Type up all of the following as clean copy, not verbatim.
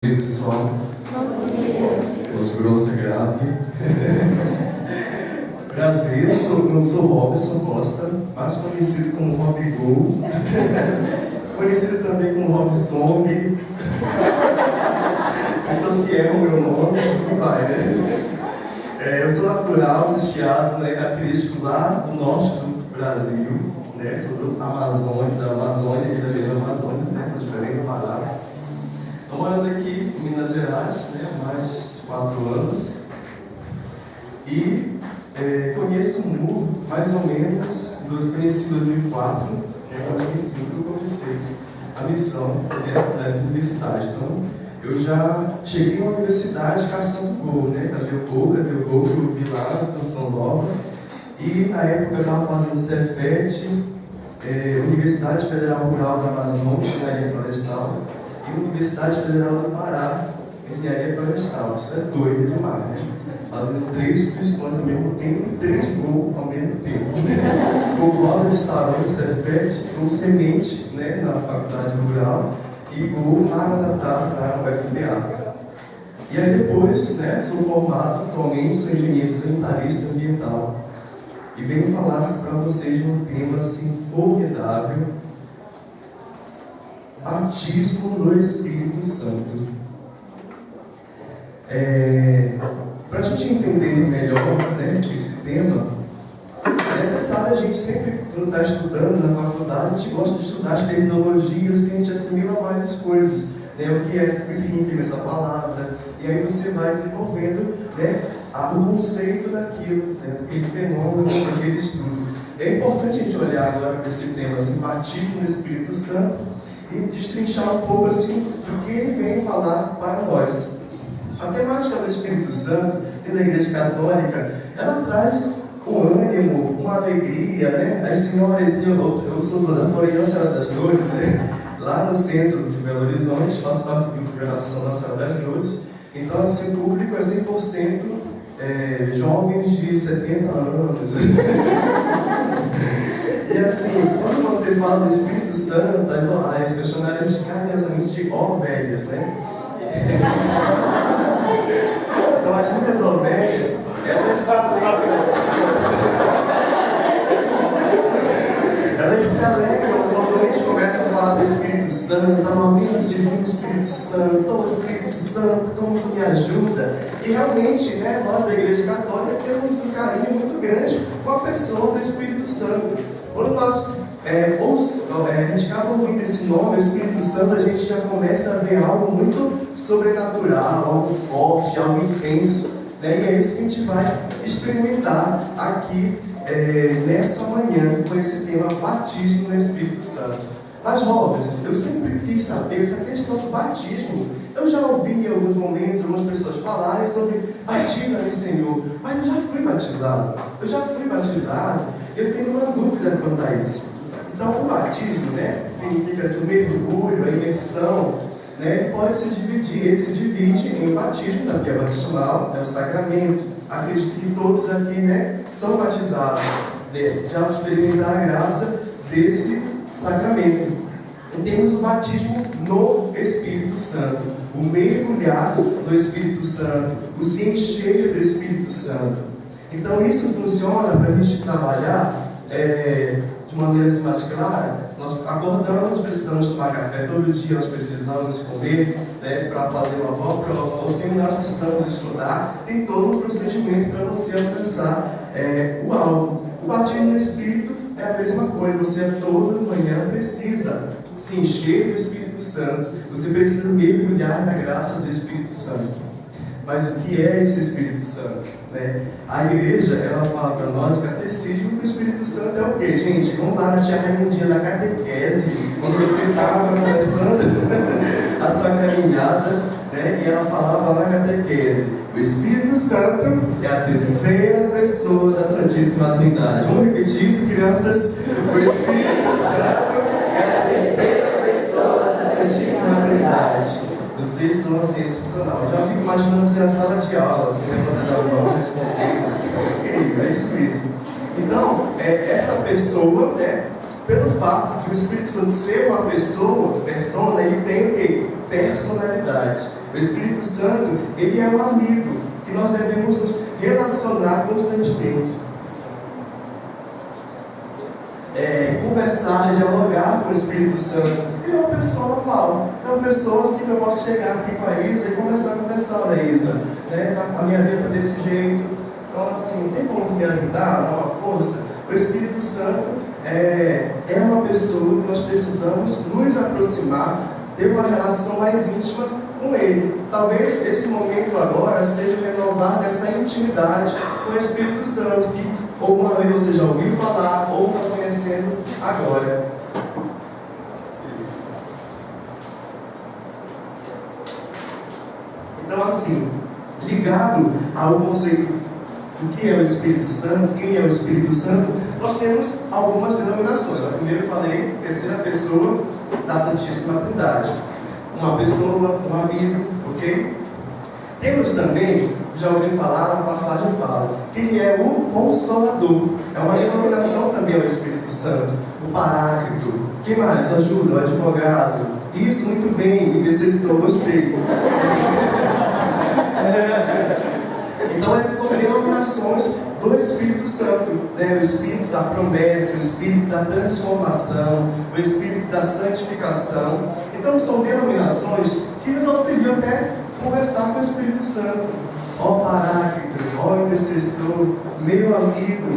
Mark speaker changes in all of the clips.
Speaker 1: Dia, pessoal. Os grossos grave. Prazer, eu sou Robson Costa, mais conhecido como Rob Gol, conhecido também como Rob Song. Pessoas que erram meu nome, assim vai, né? Eu sou natural, estiado, né, característico lá do norte do Brasil, né? Sou da Amazônia, aqui da região da Amazônia, né? Sou diferente do Pará. Estou morando aqui em Minas Gerais, né, há mais de 4 anos, e conheço o MU mais ou menos conheci em 2004, em 2005 eu comecei a missão, né, das universidades. Então, eu já cheguei na universidade caçando gol, né? Cadê o gol que eu vi lá na Canção Nova, e na época eu estava fazendo Cefet, Universidade Federal Rural da Amazônia, Engenharia Florestal, e Universidade Federal do Pará, Engenharia Florestal. Isso é doido demais, né? Fazendo 3 instituições ao mesmo tempo e 3 gols ao mesmo tempo. Gol Rosa de Sarão, Cefet, Gol Semente, né, na Faculdade Rural, e Gol Maranatá, na UFBA. E aí depois, né, sou formado, atualmente sou engenheiro sanitarista ambiental. E venho falar para vocês de um tema assim formidável: batismo no Espírito Santo. Para a gente entender melhor, né, esse tema, é necessário a gente sempre, quando está estudando na faculdade, a gente gosta de estudar as terminologias que a gente assimila mais as coisas, né, o que significa essa palavra, e aí você vai desenvolvendo, né, o conceito daquilo, né, daquele fenômeno, daquele estudo. É importante a gente olhar agora para esse tema, assim, batismo no Espírito Santo, e destrinchar um pouco assim do que ele vem falar para nós. A temática do Espírito Santo, dentro da Igreja Católica, ela traz um ânimo, uma alegria, né? As senhoras, eu sou da Florinha Senhora das Dores, né? Lá no centro de Belo Horizonte, faço parte da programação da Senhora das Dores. Então, assim, o público é 100% jovens de 70 anos. E assim, quando você fala do Espírito Santo, as questionárias de carinhosamente de velhas, né? Então as minhas ovelhas, elas se alegram quando a gente começa a falar do Espírito Santo, a movimento divino Espírito Santo, o Espírito Santo, como que me ajuda. E realmente, né, nós da Igreja Católica temos um carinho muito grande com a pessoa do Espírito Santo. Quando nós a gente acaba ouvindo esse nome, Espírito Santo, a gente já começa a ver algo muito sobrenatural, algo forte, algo intenso, né? E é isso que a gente vai experimentar aqui nessa manhã com esse tema batismo no Espírito Santo. Mas, Robson, eu sempre quis saber essa questão do batismo. Eu já ouvi em alguns momentos algumas pessoas falarem sobre batiza-me, Senhor, mas eu já fui batizado. Eu tenho uma dúvida quanto a isso. Então, o batismo, né, significa assim, o mergulho, a imersão, né, ele se divide em batismo, da via batismal, o sacramento. Acredito que todos aqui, né, são batizados, já experimentar a graça desse sacramento. E temos o batismo no Espírito Santo, o mergulhar no Espírito Santo, o se encher do Espírito Santo. Então, isso funciona para a gente trabalhar de maneira assim, mais clara. Nós acordamos, precisamos tomar café todo dia, nós precisamos comer, né, para fazer uma boa prova, ou seja, nós precisamos estudar. Tem todo um procedimento para você alcançar o alvo. O batismo no Espírito é a mesma coisa. Você toda manhã precisa se encher do Espírito Santo, você precisa mergulhar na graça do Espírito Santo. Mas o que é esse Espírito Santo? Né? A igreja, ela fala para nós, o catecismo, que o Espírito Santo é o quê? Gente, vamos lá na tia Raimundinha da catequese, quando você estava começando a sua caminhada, né? E ela falava lá na catequese: o Espírito Santo é a terceira pessoa da Santíssima Trindade. Vamos repetir isso, crianças? O Espírito Santo é a terceira pessoa da Santíssima Trindade. Vocês são assim, excepcional. Já fico imaginando você na sala de aula, assim, né, quando dá o nome, respondendo. Incrível, é isso mesmo. Então, essa pessoa, né, pelo fato de o Espírito Santo ser uma pessoa, persona, ele tem o quê? Personalidade. O Espírito Santo, ele é um amigo que nós devemos nos relacionar constantemente. Conversar, dialogar com o Espírito Santo. Ele é uma pessoa normal, é uma pessoa assim que eu posso chegar aqui com a Isa e conversar, olha Isa, né? A minha vida foi desse jeito, então assim, tem como me ajudar, dar uma força? O Espírito Santo é uma pessoa que nós precisamos nos aproximar, ter uma relação mais íntima com Ele. Talvez esse momento agora seja renovar dessa intimidade com o Espírito Santo, que ou uma vez você já ouviu falar, ou está conhecendo agora. Então assim, ligado ao conceito do que é o Espírito Santo, quem é o Espírito Santo, nós temos algumas denominações. A primeira eu falei, terceira pessoa da Santíssima Trindade. Uma pessoa, um amigo, ok? Temos também, já ouvi falar, na passagem fala, que ele é o Consolador. É uma denominação também ao Espírito Santo. O Paráclito. Quem mais? Ajuda, o advogado. Isso, muito bem, intercessor, gostei. Então essas são denominações do Espírito Santo, né? O Espírito da promessa, o Espírito da transformação, o Espírito da santificação. Então são denominações que nos auxiliam até conversar com o Espírito Santo. Ó Paráclito, ó intercessor, meu amigo,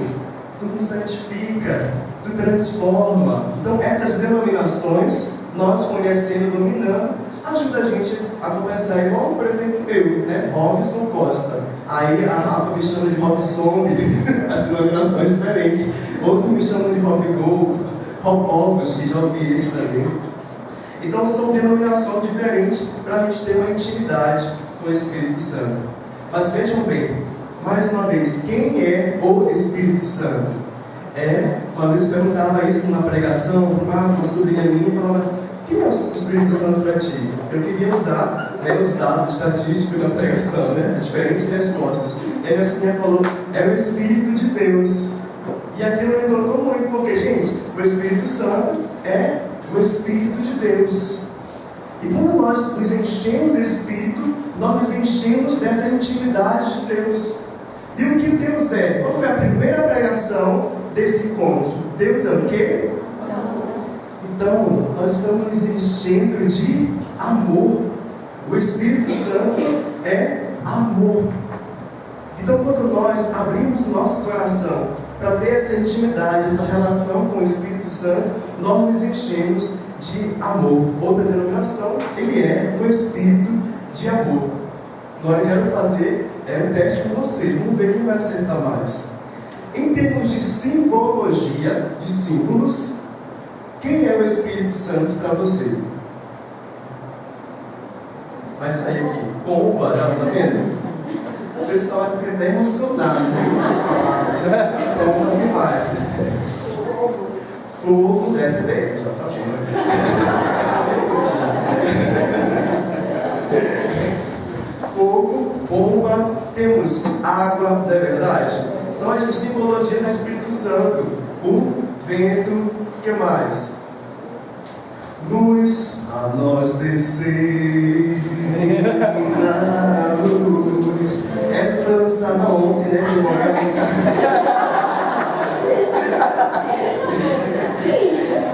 Speaker 1: tu me santifica, tu transforma. Então essas denominações, nós conhecendo, dominando, ajuda a gente a conversar igual, por exemplo, eu, né? Robson Costa. Aí a Rafa me chama de Robson, as denominações diferentes. Outros me chamam de Robigol, Robogos, que já ouvi esse também. Então são denominações diferentes para a gente ter uma intimidade com o Espírito Santo. Mas vejam bem, mais uma vez, quem é o Espírito Santo? Uma vez eu perguntava isso numa pregação, uma sobrinha minha falava: quem é o Espírito Santo para ti? Eu queria usar, né, os dados estatísticos da pregação, né, diferentes respostas. E aí minha sobrinha falou: é o Espírito de Deus. E aquilo me tocou muito, porque, gente, o Espírito Santo é o Espírito de Deus. E quando nós nos enchemos do Espírito, nós nos enchemos dessa intimidade de Deus. E o que Deus é? Qual foi a primeira pregação desse encontro? Deus é o quê? Então, nós estamos nos enchendo de amor. O Espírito Santo é amor. Então, quando nós abrimos o nosso coração para ter essa intimidade, essa relação com o Espírito Santo, nós nos enchemos de amor. Outra denominação, ele é o Espírito de amor. Agora eu quero fazer um teste com vocês. Vamos ver quem vai acertar mais. Em termos de simbologia, de símbolos, quem é o Espírito Santo para você? Vai sair aqui. Pomba, já está vendo? Você só fica até emocionado, né, com essas palavras. Pomba demais. Fogo, essa ideia, já está Fogo, pomba, temos água, não é verdade? São as simbologias do Espírito Santo. O vento, o que mais? Luz, a nós desceis na luz. Essa foi lançada ontem, né?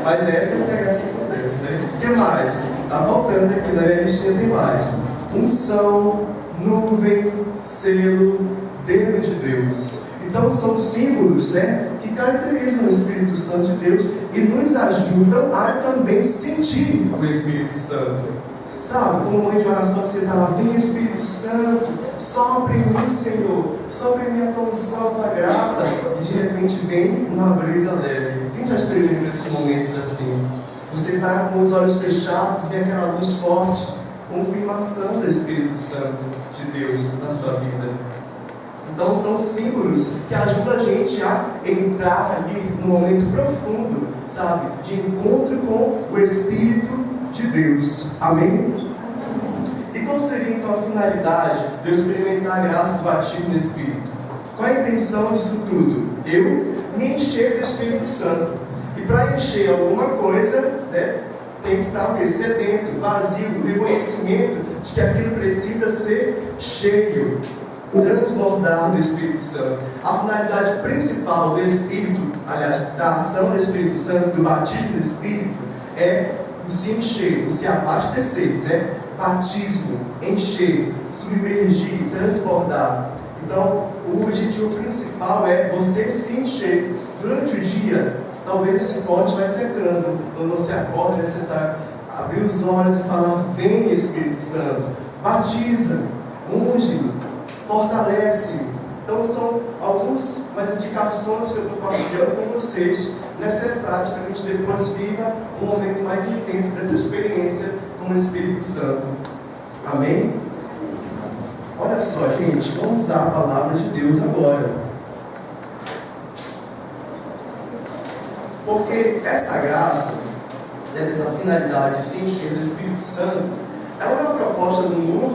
Speaker 1: Mas essa é a integração com Deus, né? O que mais? Está faltando aqui na minha listinha, tem mais. Unção, nuvem, selo, dedo de Deus. Então são símbolos, né, que caracterizam o Espírito Santo de Deus e nos ajudam a também sentir o Espírito Santo. Sabe, como mãe de oração você está lá: vem Espírito Santo, sopra em mim, Senhor, sopra em mim a tua unção, a tua graça. E de repente vem uma brisa leve. Quem já experimentou esses momentos assim? Você está com os olhos fechados, vem aquela luz forte, confirmação do Espírito Santo de Deus na sua vida. Então são símbolos que ajudam a gente a entrar ali num momento profundo, sabe, de encontro com o Espírito de Deus. Amém? E qual seria então a finalidade de eu experimentar a graça do batismo no Espírito? Qual é a intenção disso tudo? Eu me encher do Espírito Santo. E para encher alguma coisa, né, tem que estar sedento, vazio, reconhecimento de que aquilo precisa ser cheio, transbordar do Espírito Santo. A finalidade principal do Espírito, aliás, da ação do Espírito Santo, do batismo do Espírito, é o se encher, o se abastecer, né? Batismo, encher, submergir, transbordar. Então, o objetivo principal é você se encher. Durante o dia, talvez esse pote vai secando. Quando você acorda, é necessário abrir os olhos e falar: vem Espírito Santo, batiza, unge, fortalece. Então são algumas indicações que eu estou compartilhando com vocês, necessárias para que a gente depois viva um momento mais intenso dessa experiência com o Espírito Santo. Amém? Olha só, gente, vamos usar a palavra de Deus agora. Porque essa graça, essa finalidade de se encher do Espírito Santo, ela não é uma proposta do humor,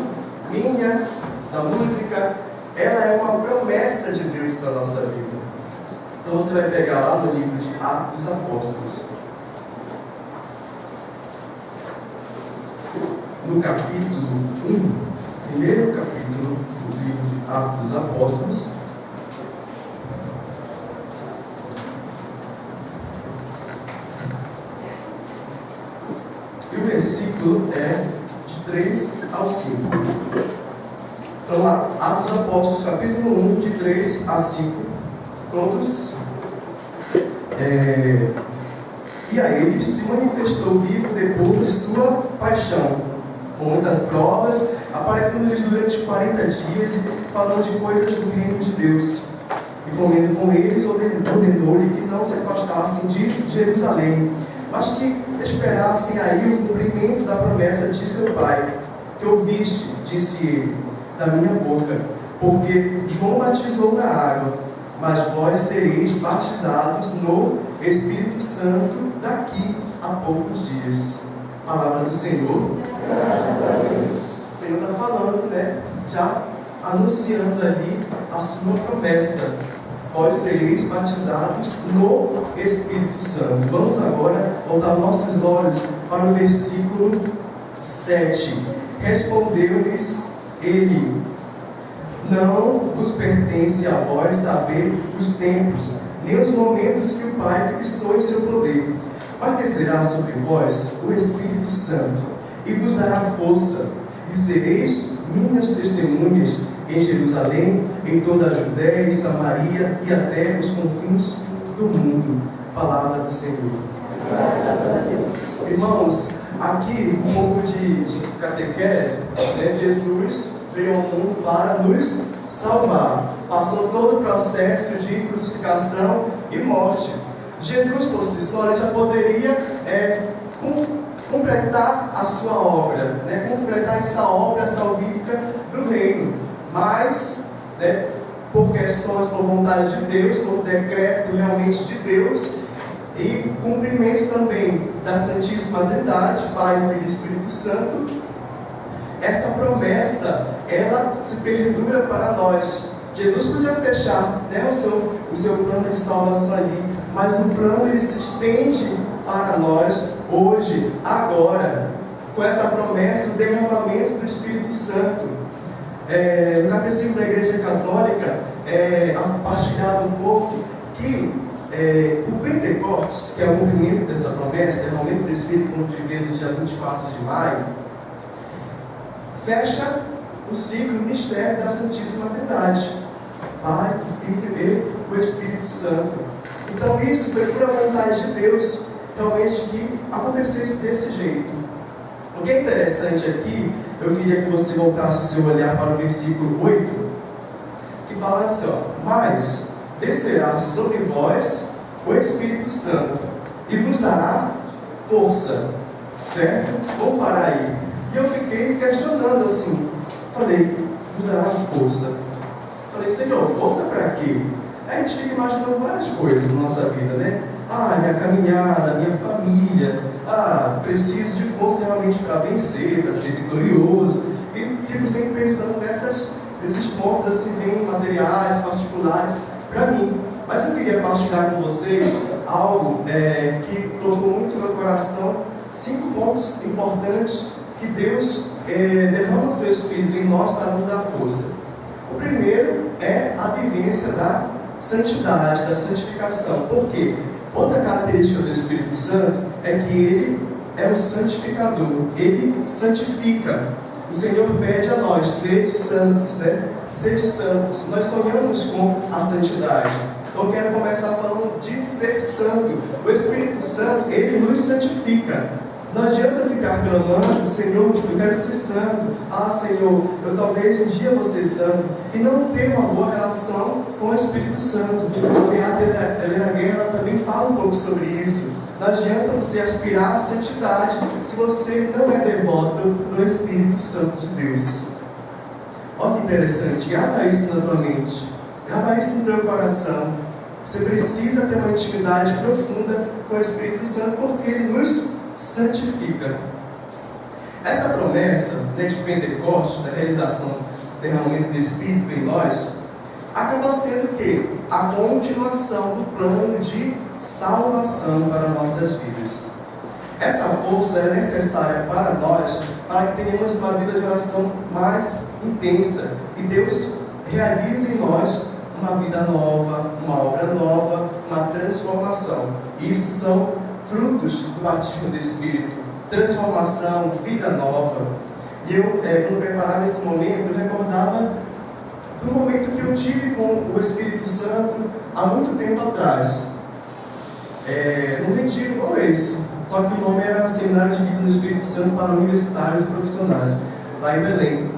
Speaker 1: minha, da música, ela é uma promessa de Deus para a nossa vida. Então você vai pegar lá no livro de Atos dos Apóstolos, no capítulo 1, primeiro capítulo do livro de Atos dos Apóstolos. E o versículo é de 3 ao 5. Então, Atos dos Apóstolos, capítulo 1, de 3 a 5. Todos. E a eles se manifestou vivo depois de sua paixão, com muitas provas, aparecendo-lhes durante 40 dias e falando de coisas do reino de Deus. E comendo com eles, ordenou-lhe que não se afastassem de Jerusalém, mas que esperassem aí o cumprimento da promessa de seu pai. Que ouviste, disse ele, da minha boca, porque João batizou na água, mas vós sereis batizados no Espírito Santo daqui a poucos dias. Palavra do Senhor. Graças a Deus. O Senhor está falando, né? Já anunciando ali a sua promessa. Vós sereis batizados no Espírito Santo. Vamos agora voltar nossos olhos para o versículo 7. Respondeu-lhes ele: não vos pertence a vós saber os tempos, nem os momentos que o Pai fixou em seu poder. Mas descerá sobre vós o Espírito Santo, e vos dará força, e sereis minhas testemunhas em Jerusalém, em toda a Judéia e Samaria, e até os confins do mundo. Palavra do Senhor. Graças a Deus. Irmãos, aqui um pouco de catequese, né? Jesus veio ao mundo para nos salvar. Passou todo o processo de crucificação e morte. Jesus, por si só, ele já poderia completar a sua obra, né? Completar essa obra salvífica do reino. Mas, né, por questões, por vontade de Deus, por decreto realmente de Deus, e cumprimento também da Santíssima Trindade, Pai, Filho e Espírito Santo, essa promessa, ela se perdura para nós. Jesus podia fechar, né, o seu plano de salvação ali, mas o plano ele se estende para nós hoje, agora, com essa promessa, o derramamento do Espírito Santo. No Catecismo da Igreja Católica é partilhado um pouco que o Pentecostes, que é o cumprimento dessa promessa, derramamento do Espírito, como vivemos no dia 24 de maio, fecha o ciclo do mistério da Santíssima Trindade, Pai, o Filho e o Espírito Santo. Então isso foi pura vontade de Deus, realmente, que acontecesse desse jeito. O que é interessante aqui, eu queria que você voltasse o seu olhar para o versículo 8, que fala assim, mas descerá sobre vós o Espírito Santo, e vos dará força, certo? Vamos parar aí. E eu fiquei questionando assim, falei, vos dará força. Falei, Senhor, força para quê? Aí a gente fica imaginando várias coisas na nossa vida, né? Minha caminhada, minha família, preciso de força realmente para vencer, para ser vitorioso. E fico sempre pensando nesses pontos assim, bem materiais, particulares para mim. Mas eu queria partilhar com vocês algo que tocou muito no meu coração, 5 pontos importantes que Deus derrama o seu Espírito em nós para nos dar força. O primeiro é a vivência da santidade, da santificação. Por quê? Outra característica do Espírito Santo é que ele é o santificador, ele santifica. O Senhor pede a nós, sede santos, né? Sede santos. Nós sonhamos com a santidade. Então eu quero começar falando de ser santo. O Espírito Santo, ele nos santifica. Não adianta ficar clamando, Senhor, eu quero ser santo. Ah, Senhor, eu talvez um dia vou ser santo. E não ter uma boa relação com o Espírito Santo. A Helena Guerra também fala um pouco sobre isso. Não adianta você aspirar à santidade se você não é devoto do Espírito Santo de Deus. Olha que interessante, grava isso na tua mente, grava isso no teu coração. Você precisa ter uma intimidade profunda com o Espírito Santo, porque ele nos santifica. Essa promessa, né, de Pentecostes, da realização do derramamento do Espírito em nós, acaba sendo o quê? A continuação do plano de salvação para nossas vidas. Essa força é necessária para nós, para que tenhamos uma vida de oração mais intensa, e Deus realize em nós uma vida nova, uma obra nova, uma transformação. Isso são frutos do batismo do Espírito, transformação, vida nova. E eu, quando preparava esse momento, eu recordava do momento que eu tive com o Espírito Santo há muito tempo atrás, num retiro igual esse, só que o nome era Seminário de Vida no Espírito Santo para Universitários e Profissionais, lá em Belém.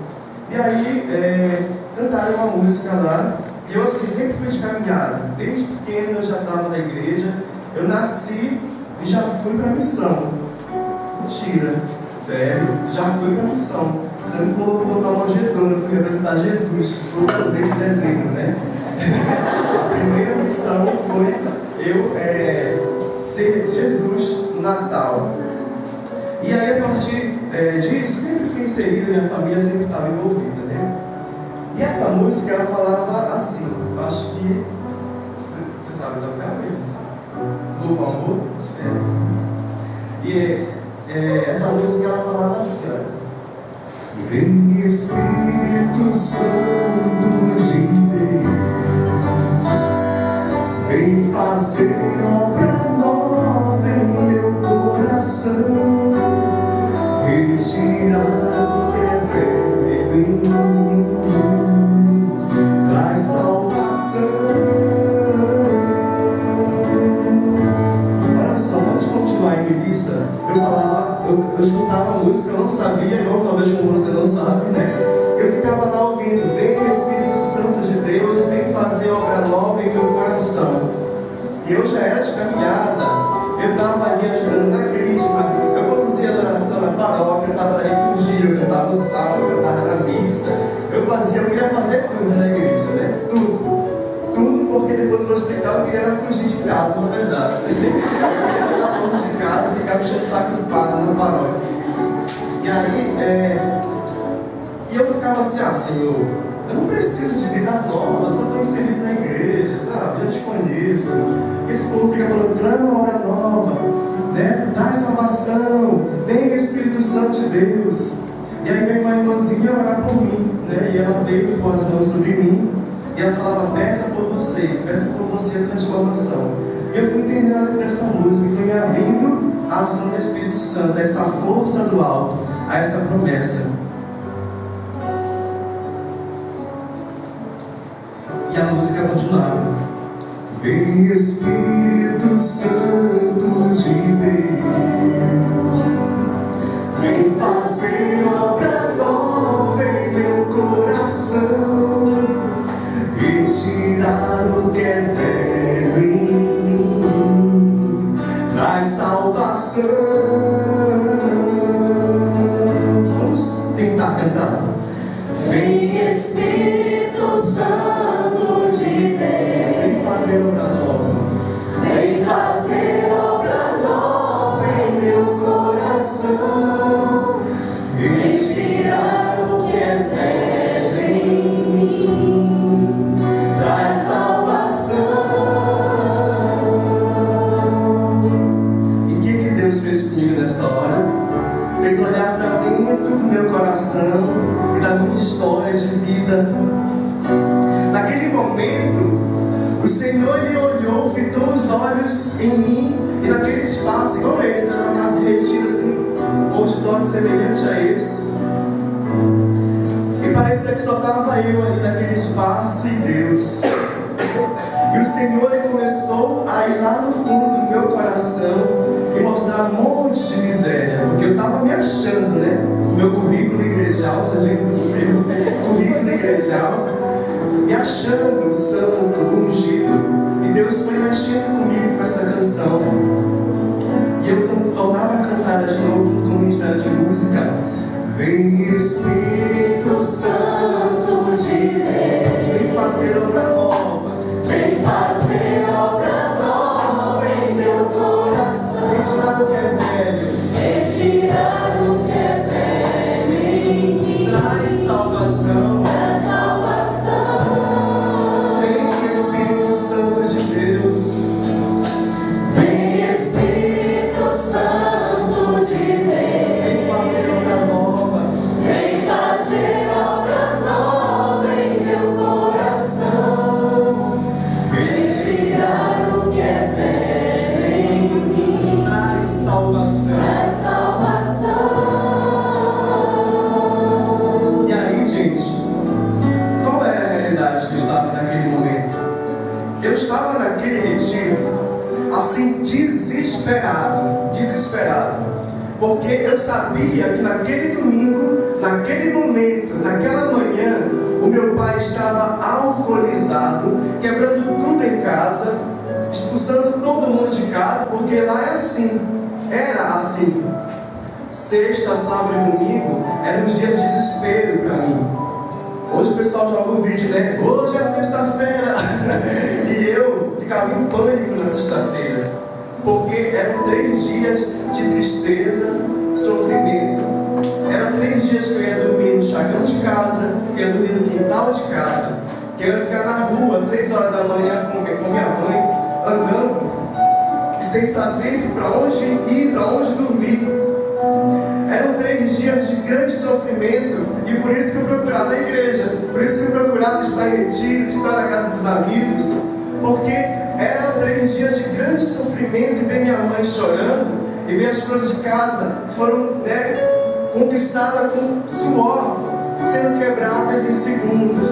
Speaker 1: E aí cantaram uma música lá, e eu assim, sempre fui de caminhada, desde pequeno eu já estava na igreja, eu nasci e já fui para a missão. Mentira, sério, já fui para a missão. Você me colocou na manjedoura, eu fui representar Jesus, sou o mês de dezembro, né? A primeira missão foi eu ser Jesus no Natal. E aí, a partir disso, sempre fui inserido, minha família sempre estava envolvida, né? E essa música, ela falava assim, eu acho que você sabe tocar isso? Louvo ao amor? E essa música, ela falava assim, ó: vem Espírito Santo de Deus, vem fazer obra nova em meu coração, retirar o que é velho em mim, traz salvação. Olha só, antes de continuar em Melissa, eu escutava a música, eu não sabia, igual talvez como você não sabe, né? Eu ficava lá ouvindo, vem Espírito Santo de Deus, vem fazer obra nova em meu coração. E eu já era de caminhada, eu estava ali ajudando na crítica, eu conduzia adoração na paróquia, eu estava na liturgia, eu cantava o salmo, eu estava na missa, eu queria fazer tudo na igreja, né? Tudo, porque depois eu vou explicar, eu queria fugir de casa, na verdade. De casa, ficava enchendo o saco do padre na paróquia. E aí, eu ficava assim, Senhor, eu não preciso de vida nova, só estou inserido na igreja, sabe? Eu te conheço. Esse povo fica falando, clama uma obra nova, né? Dá salvação, vem o Espírito Santo de Deus. E aí veio uma irmãzinha orar por mim, né? E ela veio com as mãos sobre mim, e ela falava, peça por você a transformação. E eu fui entendendo dessa música, e fui me abrindo a ação do Espírito Santo, a essa força do alto, a essa promessa. E a música continuava: vem Espírito Santo de Deus, vem fazer obra nova em meu coração, retirar o que é velho em mim, traz salvação. Vamos tentar cantar. Vem Espírito Santo de Deus, vem fazer obra nova, vem fazer de vida. Naquele momento, o Senhor ele olhou, fitou os olhos em mim, e naquele espaço, igual esse, era uma casa de retiro assim, um auditório semelhante a esse. E parecia que só estava eu ali naquele espaço e Deus. E o Senhor ele começou a ir lá no fundo do meu coração e mostrar um monte de miséria, porque eu estava me achando, né? O meu currículo igrejal, você lembra do meu currículo igrejal, me achando santo, ungido. E Deus foi mexendo comigo com essa canção. E eu tornava a cantar de novo junto com o ministério de música. Vem Espírito Santo de Deus, vem fazer obra nova, vem fazer obra nova em meu coração. Retirar o que é velho, retirar o que é velho em mim. Traz salvação, traz salvação. Vem Espírito Santo de Deus, vem Espírito Santo de Deus, vem fazer obra nova, vem fazer obra nova em meu coração. Retirar o que é velho em mim. Traz salvação, traz salvação. E aí, gente, qual era a realidade que eu estava naquele momento? Eu estava naquele retiro, assim, desesperado, porque eu sabia que naquele domingo, naquele momento, naquela manhã, o meu pai estava alcoolizado, quebrando tudo em casa, expulsando todo mundo de casa, porque lá é assim, era assim. Sexta, sábado e domingo eram uns dias de desespero para mim. Hoje o pessoal joga o vídeo, né? Hoje é sexta-feira. E eu ficava em pânico na sexta-feira, porque eram 3 dias de tristeza, sofrimento. Eram 3 dias que eu ia dormir no chagão de casa, que eu ia dormir no quintal de casa, que eu ia ficar na rua 3 horas da manhã com minha mãe, andando, e sem saber para onde ir, para onde dormir. Eram 3 dias de grande sofrimento, e por isso que eu procurava a igreja, por isso que eu procurava estar em retiro, estar na casa dos amigos, porque eram 3 dias de grande sofrimento, e ver minha mãe chorando, e ver as coisas de casa que foram, conquistadas com suor, sendo quebradas em segundos.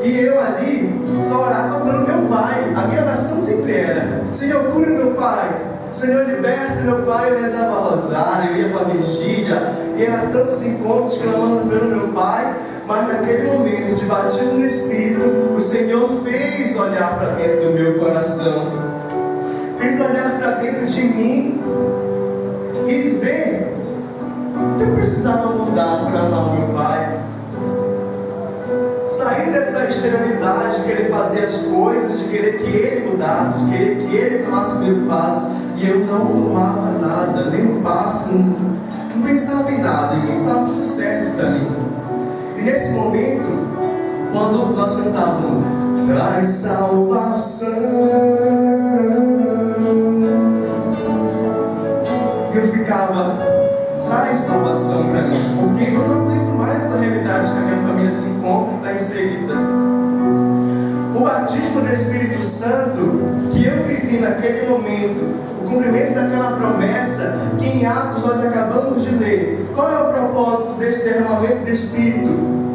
Speaker 1: E eu ali só orava pelo meu pai. A minha oração sempre era: Senhor, cura meu pai, Senhor, liberta meu pai. Eu rezava rosário, eu ia para a vigília, e era tantos encontros clamando pelo meu pai. Mas naquele momento de batismo no Espírito, o Senhor fez olhar para dentro do meu coração, fez olhar para dentro de mim e ver que eu precisava mudar para amar o meu pai. Sair dessa exterioridade de querer fazer as coisas, de querer que ele mudasse, de querer que ele tomasse o meu passo, e eu não tomava nada, nem um passo, não pensava em nada, e estava tudo certo para mim. E nesse momento, quando nós cantávamos traz salvação, e eu ficava, traz salvação para mim, porque eu não aguento mais essa realidade que a minha família se encontra e está inserida. O batismo do Espírito Santo que eu vivi naquele momento, o cumprimento daquela promessa que em Atos nós acabamos de ler. Qual é o propósito desse derramamento do Espírito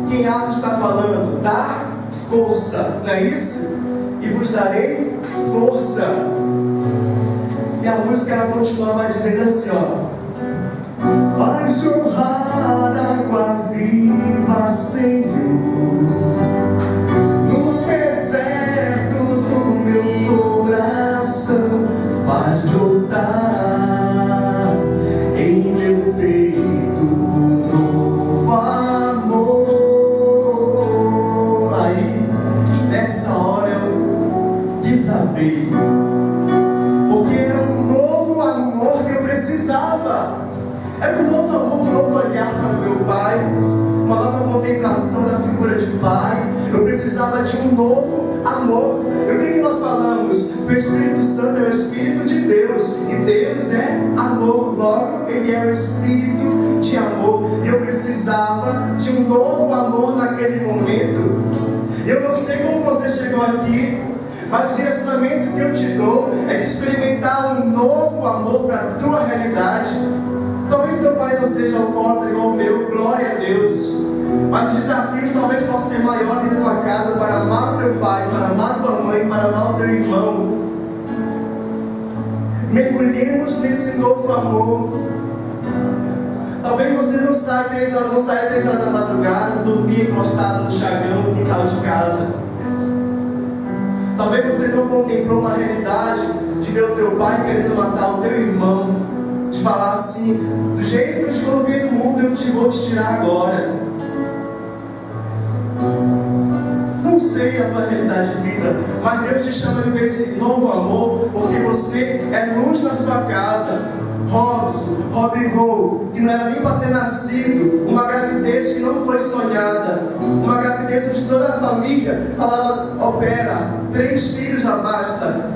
Speaker 1: que em Atos está falando? Dar força, não é isso? E vos darei força. E a música ela continuava dizendo assim, ó: vai jorrar água viva, Senhor, no deserto do meu coração, faz brotar em meu peito novo amor. Aí, nessa hora eu desabei, porque era um novo amor que eu precisava. Era um novo amor, um novo olhar para o meu pai, uma nova contemplação da figura de pai. Eu precisava de um novo amor. O que nós falamos? O Espírito Santo é o Espírito de Deus, e Deus é amor, logo Ele é o Espírito de amor. E eu precisava de um novo experimentar um novo amor para a tua realidade. Talvez teu pai não seja alcoólatra igual o meu, glória a Deus. Mas os desafios talvez possam ser maiores na tua casa para amar o teu pai, para amar tua mãe, para amar o teu irmão. Mergulhemos nesse novo amor. Talvez você não saia 3 horas da madrugada, dormir encostado no chagão, no quintal de casa. Talvez você não contemplou uma realidade de ver o teu pai querendo matar o teu irmão, de falar assim: do jeito que eu te coloquei no mundo, eu vou te tirar agora. Não sei a tua realidade de vida, mas Deus te chama a viver esse novo amor, porque você é luz na sua casa. Rodrigo, que não era nem para ter nascido, uma gravidez que não foi sonhada, uma gravidez onde toda a família falava: opera, 3 filhos já basta.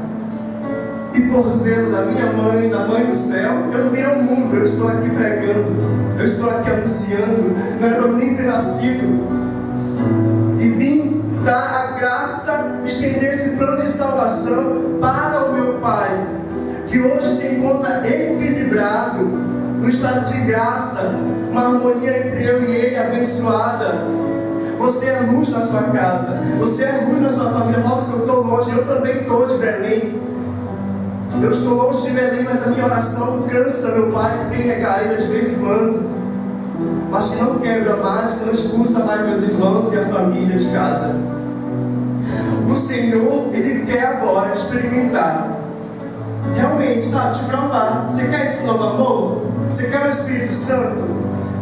Speaker 1: E por zelo da minha mãe, da mãe do céu, eu vim ao mundo, eu estou aqui pregando, eu estou aqui anunciando, não era para eu nem ter nascido. E vim dar a graça, estender esse plano de salvação para o meu pai, que hoje se encontra equilibrado, no estado de graça, uma harmonia entre eu e ele abençoada. Você é luz na sua casa, você é luz na sua família. Robson, eu estou longe, eu também estou de Belém. Eu estou longe de Belém, mas a minha oração cansa meu pai, que tem recaída de vez em quando, mas que não quebra mais, que não expulsa mais meus irmãos e minha família de casa. O Senhor, Ele quer agora experimentar, realmente, sabe, te provar. Você quer esse novo amor? Você quer o Espírito Santo?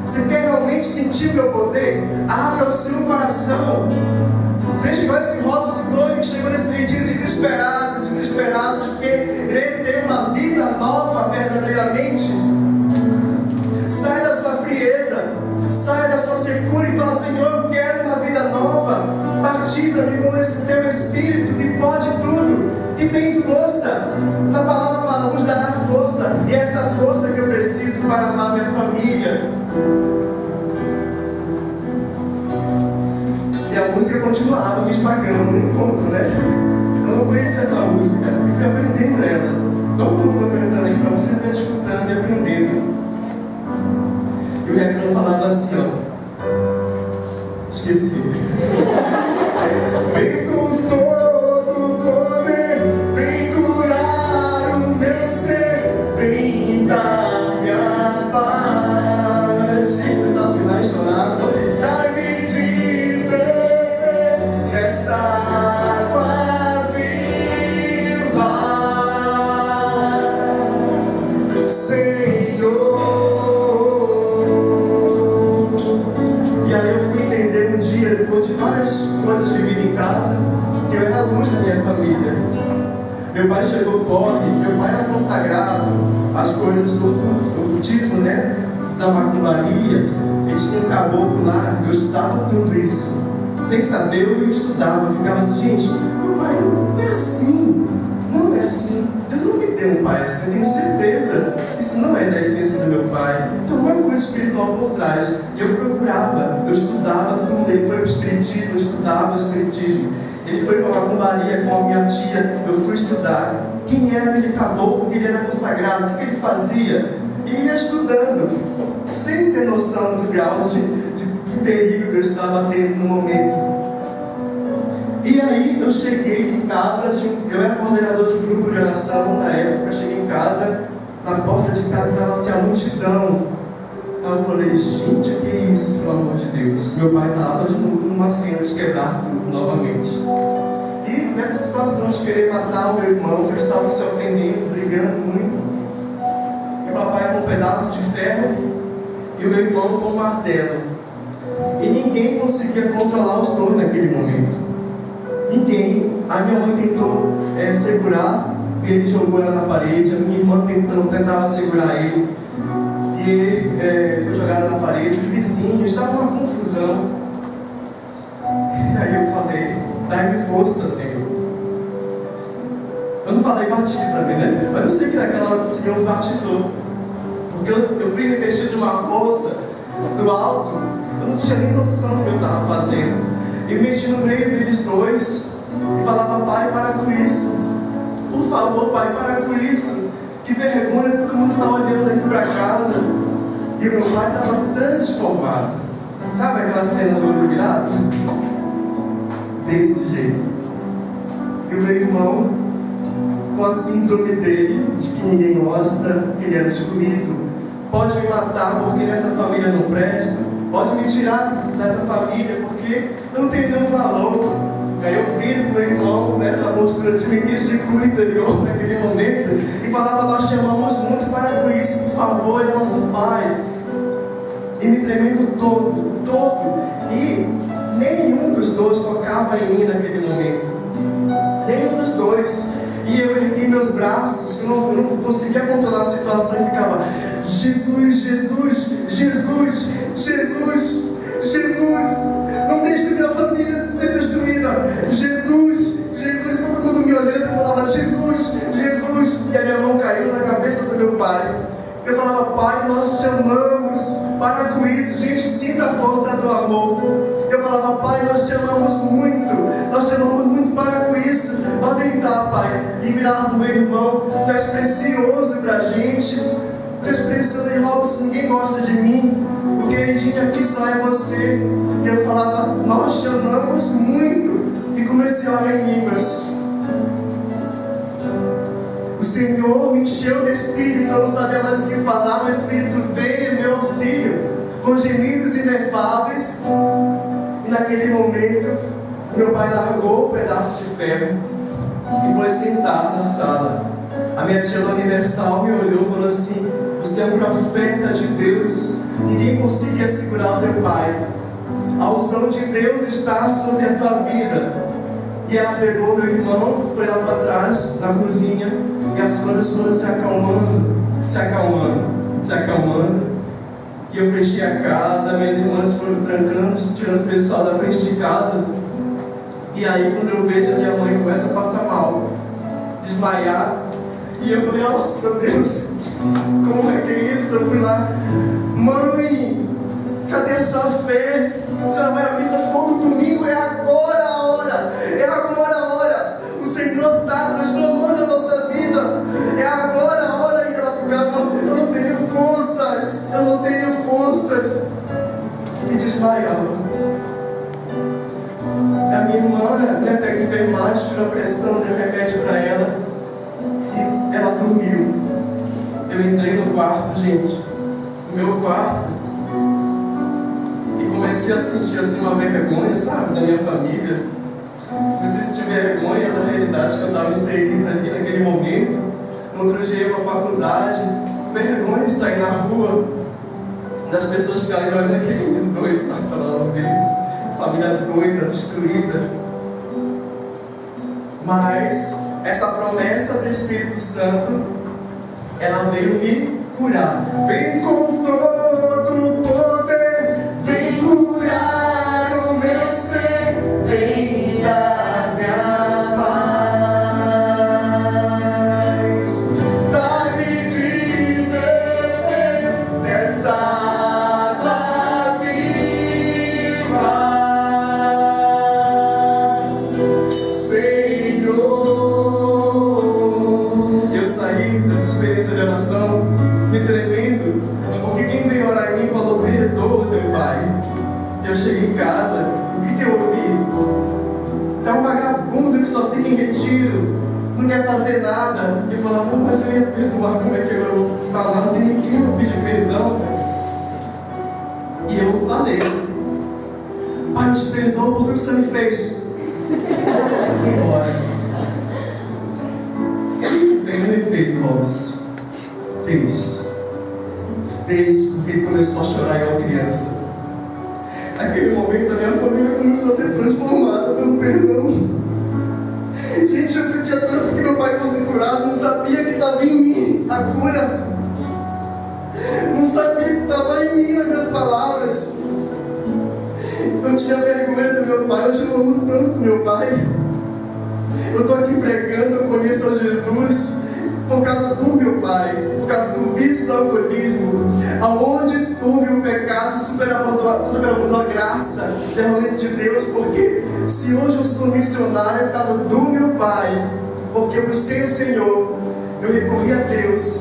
Speaker 1: Você quer realmente sentir o meu poder? Abra o seu coração. Seja igual esse Robson doido que chegou nesse retiro desesperado de querer ter uma vida nova verdadeiramente. Sai da sua frieza, sai da sua secura e fala: Senhor, eu quero uma vida nova. Batiza-me com esse teu Espírito que pode tudo, que tem força. Na palavra fala: nos dará força, e é essa força que eu preciso para amar minha família. E a música continuava me esmagando no encontro, né? Eu não conhecia essa música, eu fui aprendendo ela. Não como estou cantando aqui para vocês, vão escutando e aprendendo. E o refrão falava assim, ó. Esqueci. Vem com todo o poder, vem curar o meu ser, vem dar-me a paz. Vocês ao final choraram. Dai-me de beber nessa água viva, Senhor. E aí eu fui entender um dia, depois de várias coisas vividas em casa, que eu era a luz da minha família. Meu pai chegou pobre, meu pai era consagrado às coisas do ocultismo, né? Da macumbaria. Ele tinha um caboclo lá, eu estudava tudo isso. Sem saber, eu estudava, eu ficava assim: gente, meu pai não é assim, não é assim. Deus não me deu um pai assim, eu tenho certeza. Isso não é da essência do meu pai. Então, uma coisa espiritual por trás. E eu procurava, eu estudava tudo. Ele foi para o espiritismo, eu estudava o espiritismo. Ele foi para a macumbaria com a minha tia, eu fui estudar. Quem era aquele caboclo, que ele era consagrado, o que ele fazia? E ia estudando, sem ter noção do grau de perigo que eu estava tendo no momento. E aí eu cheguei em casa, eu era coordenador de grupo de oração na época. Eu cheguei em casa, na porta de casa estava assim a multidão. Então eu falei: gente, o que é isso, pelo amor de Deus? Meu pai estava de novo numa cena de quebrar tudo novamente. E nessa situação de querer matar o meu irmão, que eles estavam se ofendendo, brigando muito. E o papai com um pedaço de ferro e o meu irmão com um martelo. E ninguém conseguia controlar os dois naquele momento. Ninguém. A minha mãe tentou segurar, ele jogou ela na parede. A minha irmã tentava segurar ele, e ele foi jogado na parede. Os vizinhos, estava uma confusão. E aí eu falei: dai-me força, Senhor. Eu não falei batiza-me, né? Mas eu sei que naquela hora o Senhor me batizou, porque eu fui revestido de uma força do alto. Eu não tinha nem noção do que eu estava fazendo. E me meti no meio deles dois e falava: pai, para com isso. Por favor, Pai, para com isso. Que vergonha, todo mundo está olhando aqui para casa. E o meu pai estava transformado. Sabe aquela cena do olho virado? Desse jeito. E o meu irmão, com a síndrome dele, de que ninguém gosta, que ele é excluído, pode me matar porque nessa família não presta, pode me tirar dessa família porque eu não tenho nenhum valor. Aí eu viro para o meu irmão, da postura de ministro de cura interior naquele momento, e falava: nós te amamos muito, para com isso, por favor, ele é nosso pai. E me tremendo todo. E nenhum dos dois tocava em mim naquele momento. Nenhum dos dois. E eu ergui meus braços, eu não conseguia controlar a situação, e ficava: Jesus, Jesus, Jesus, Jesus, Jesus, não deixe minha família ser destruída. Jesus, Jesus, todo mundo me olhando, eu falava: Jesus, Jesus. E a minha mão caiu na cabeça do meu pai. Eu falava: Pai, nós te amamos, para com isso, gente, sinta a força do amor. Eu falava: Pai, nós te amamos muito, para com isso, pode deitar, Pai. E virava pro meu irmão: tu és precioso pra gente, tu és precioso. E Robson, ninguém gosta de mim, o queridinho aqui só é você. E eu falava: nós te amamos muito. E comecei a orar em línguas. O Senhor me encheu do Espírito, eu não sabia mais o que falar. O Espírito veio em meu auxílio, com gemidos inefáveis. E naquele momento, meu pai largou o pedaço de ferro e foi sentar na sala. A minha tia da Universal me olhou e falou assim: você é um profeta de Deus, ninguém conseguia segurar o teu pai. A unção de Deus está sobre a tua vida. E ela pegou meu irmão, foi lá para trás, na cozinha, e as coisas foram se acalmando. E eu fechei a casa, minhas irmãs foram trancando, tirando o pessoal da frente de casa. E aí, quando eu vejo, a minha mãe começa a passar mal, desmaiar. E eu falei: nossa Deus, como é que é isso? Eu fui lá: mãe, cadê a sua fé? A senhora vai à missa todo domingo, é agora a hora, é agora a hora. O Senhor está transformando a nossa vida, é agora a hora. E ela ficava: eu não tenho forças. E desmaiava. A minha irmã, técnica de enfermagem, tirou a pressão, deu remédio para ela. E ela dormiu. Eu entrei no quarto, gente, no meu quarto, e comecei a sentir assim uma vergonha, sabe, da minha família. Comecei a sentir vergonha da realidade que eu estava inserindo ali naquele momento. No outro dia, eu ia para a faculdade, vergonha de sair na rua, das pessoas ficarem me olhando: aquele menino doido lá, falando dele. Família doida, destruída. Mas essa promessa do Espírito Santo, ela veio me curar. Vem com todo o poder, vem curar o meu ser, vem dar-me a paz. Dá-me de beber dessa água viva, Senhor. Eu saí dessa experiência de oração me tremendo, porque quem veio orar em mim falou: perdoa teu pai. E eu cheguei em casa, o que eu ouvi? Tá um vagabundo que só fica em retiro, não quer fazer nada. E eu falava: mas eu ia perdoar, como é que eu vou falar? Não tem ninguém para pedir perdão. E eu falei: pai, eu te perdoo por tudo que você me fez. Eu fui embora. Pegando efeito, Robson. Fez porque ele começou a chorar igual criança. Naquele momento, a minha família começou a ser transformada pelo perdão. Gente, eu pedia tanto que meu pai fosse curado, não sabia que estava em mim a cura. Não sabia que estava em mim as minhas palavras. Eu tinha vergonha do meu pai, hoje eu amo tanto meu pai. Eu estou aqui pregando, eu conheço a Jesus por causa do meu pai, por causa do vício do alcoolismo, aonde houve o pecado, superabundou a graça, derramamento de Deus. Porque se hoje eu sou missionário é por causa do meu pai, porque eu busquei o Senhor, eu recorri a Deus,